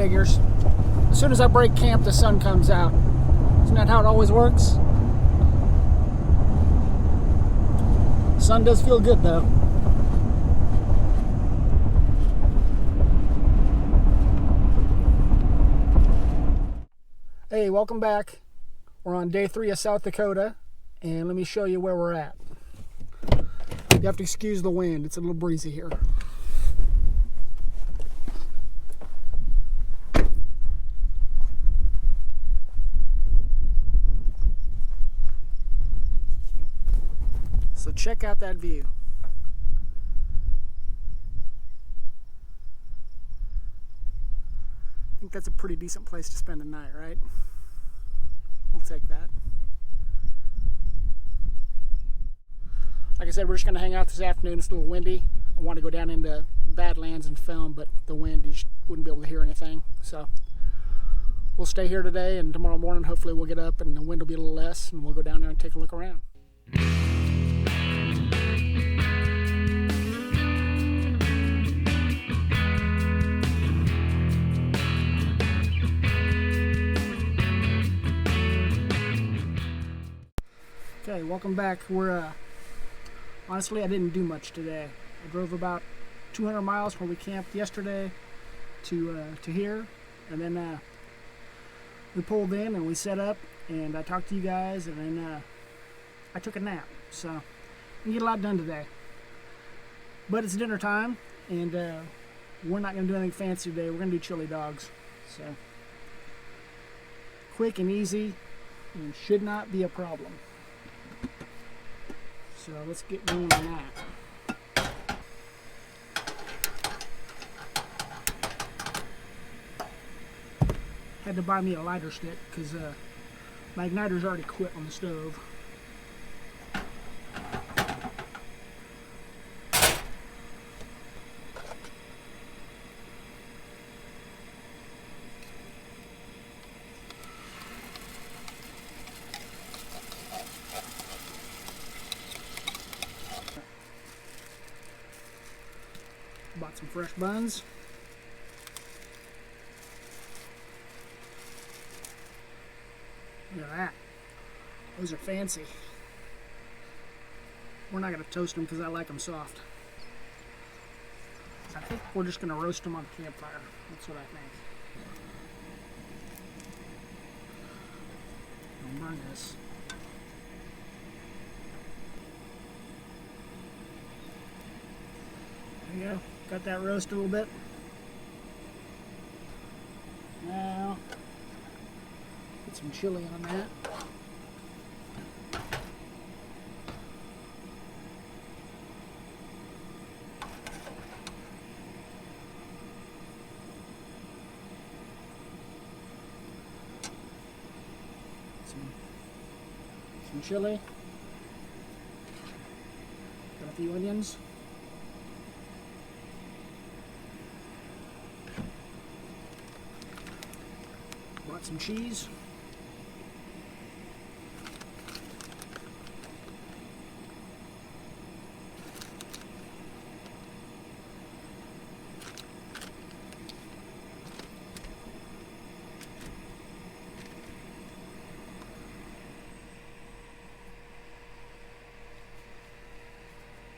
figures. As soon as I break camp, the sun comes out. Isn't that how it always works? Sun does feel good though. Hey, welcome back. We're on day 3 of South Dakota, and let me show you where we're at. You have to excuse the wind, it's a little breezy here. So check out that view. I think that's a pretty decent place to spend the night, right? We'll take that. Like I said, we're just going to hang out this afternoon. It's a little windy. I want to go down into Badlands and film, but the wind, you just wouldn't be able to hear anything. So we'll stay here today, and tomorrow morning hopefully we'll get up and the wind will be a little less, and we'll go down there and take a look around. Okay, welcome back. We're honestly, I didn't do much today. I drove about 200 miles from where we camped yesterday to here, and then we pulled in and we set up, and I talked to you guys, and then I took a nap. So I didn't get a lot done today, but it's dinner time, and we're not going to do anything fancy today. We're going to do chili dogs. So quick and easy, and should not be a problem. So let's get going on that. Had to buy me a lighter stick because my igniter's already quit on the stove. Bought some fresh buns. Look at that. Those are fancy. We're not going to toast them because I like them soft. I think we're just going to roast them on the campfire. That's what I think. I'll burn this. There you go. Got that roast a little bit. Now, put some chili on that. Some chili. Got a few onions. Bought some cheese.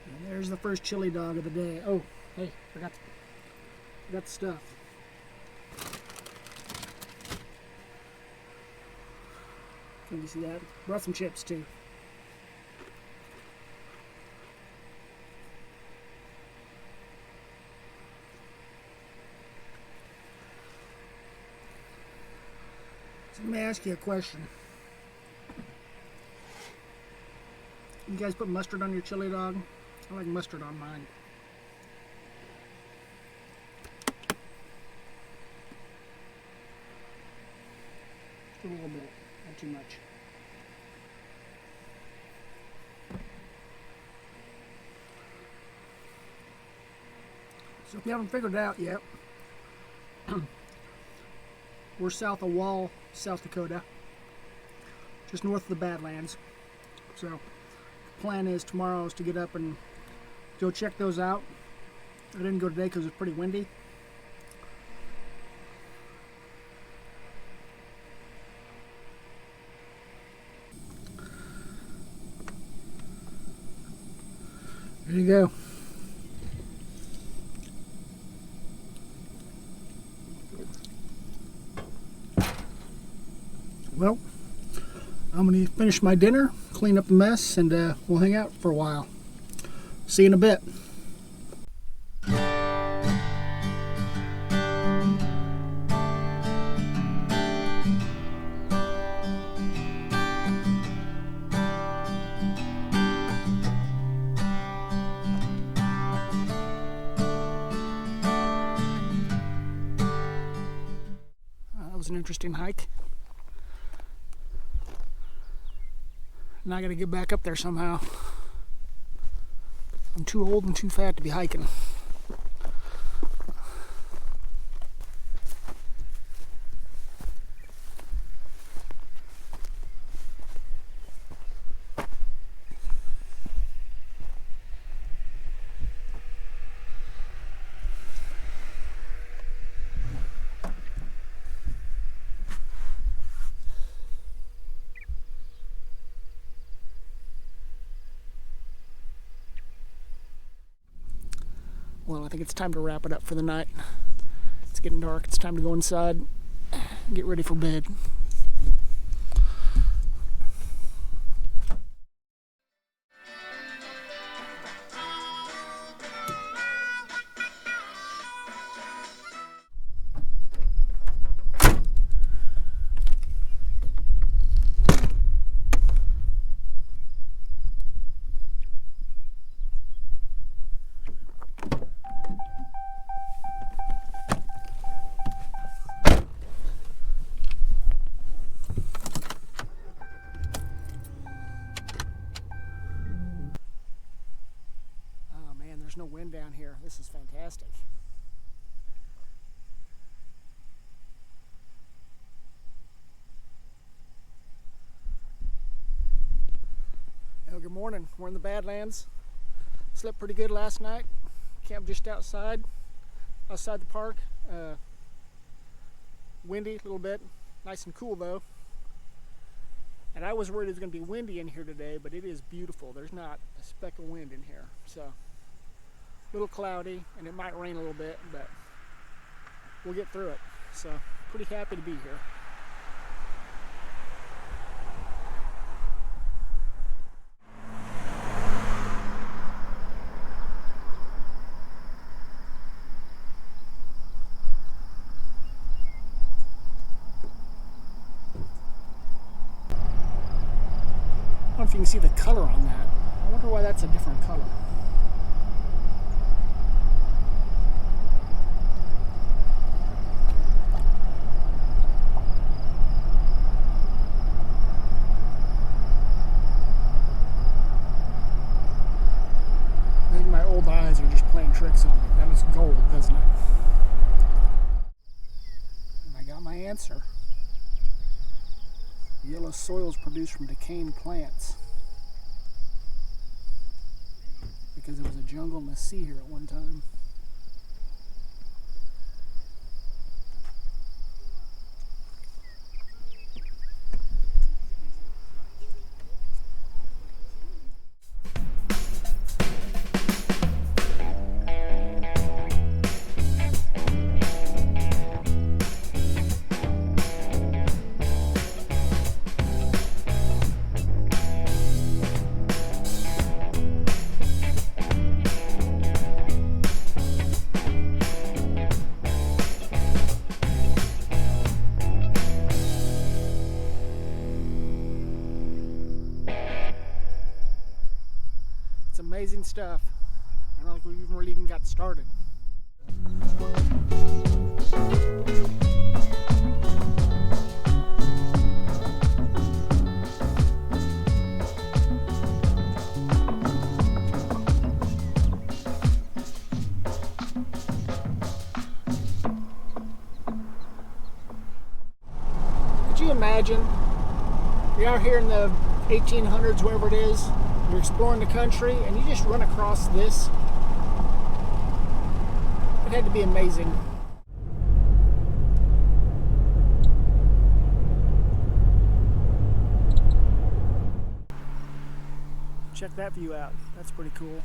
And there's the first chili dog of the day. Oh, hey, forgot the stuff. Can you see that? Brought some chips too. So let me ask you a question. You guys put mustard on your chili dog? I like mustard on mine. Just a little bit. Not too much. So if you haven't figured it out yet, we're south of Wall, South Dakota, just north of the Badlands. So the plan is tomorrow is to get up and go check those out. I didn't go today because it was pretty windy. There you go. Well, I'm going to finish my dinner, clean up the mess, and we'll hang out for a while. See you in a bit. That was an interesting hike. Now I gotta get back up there somehow. I'm too old and too fat to be hiking. Well, I think it's time to wrap it up for the night. It's getting dark. It's time to go inside and get ready for bed. There's no wind down here. This is fantastic. Well, good morning. We're in the Badlands. Slept pretty good last night. Camped just outside the park. Windy a little bit. Nice and cool though. And I was worried it was going to be windy in here today, but it is beautiful. There's not a speck of wind in here. So, a little cloudy, and it might rain a little bit, but we'll get through it. So, pretty happy to be here. I don't know if you can see the color on that. I wonder why that's a different color. Maybe my old eyes are just playing tricks on me. That is gold, doesn't it? And I got my answer. Yellow soil is produced from decaying plants. Because there was a jungle and a sea here at one time. Amazing stuff. I don't think we've even really got started. Could you imagine? You're out here in the 1800s, wherever it is. You're exploring the country and you just run across this. It had to be amazing. Check that view out. That's pretty cool.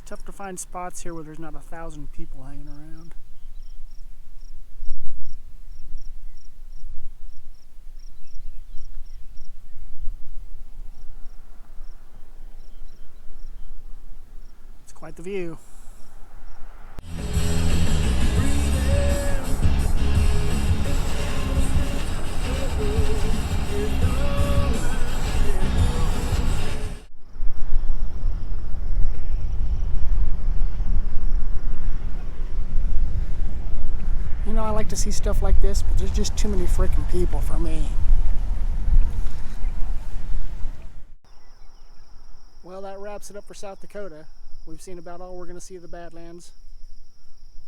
Tough to find spots here where there's not 1,000 people hanging around. It's quite the view. You know, I like to see stuff like this, but there's just too many freaking people for me. Well, that wraps it up for South Dakota. We've seen about all we're going to see of the Badlands.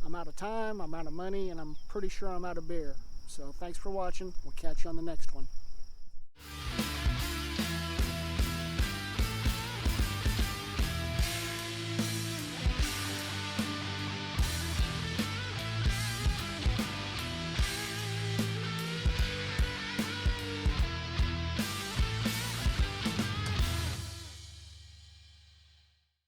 I'm out of time, I'm out of money, and I'm pretty sure I'm out of beer. So thanks for watching. We'll catch you on the next one.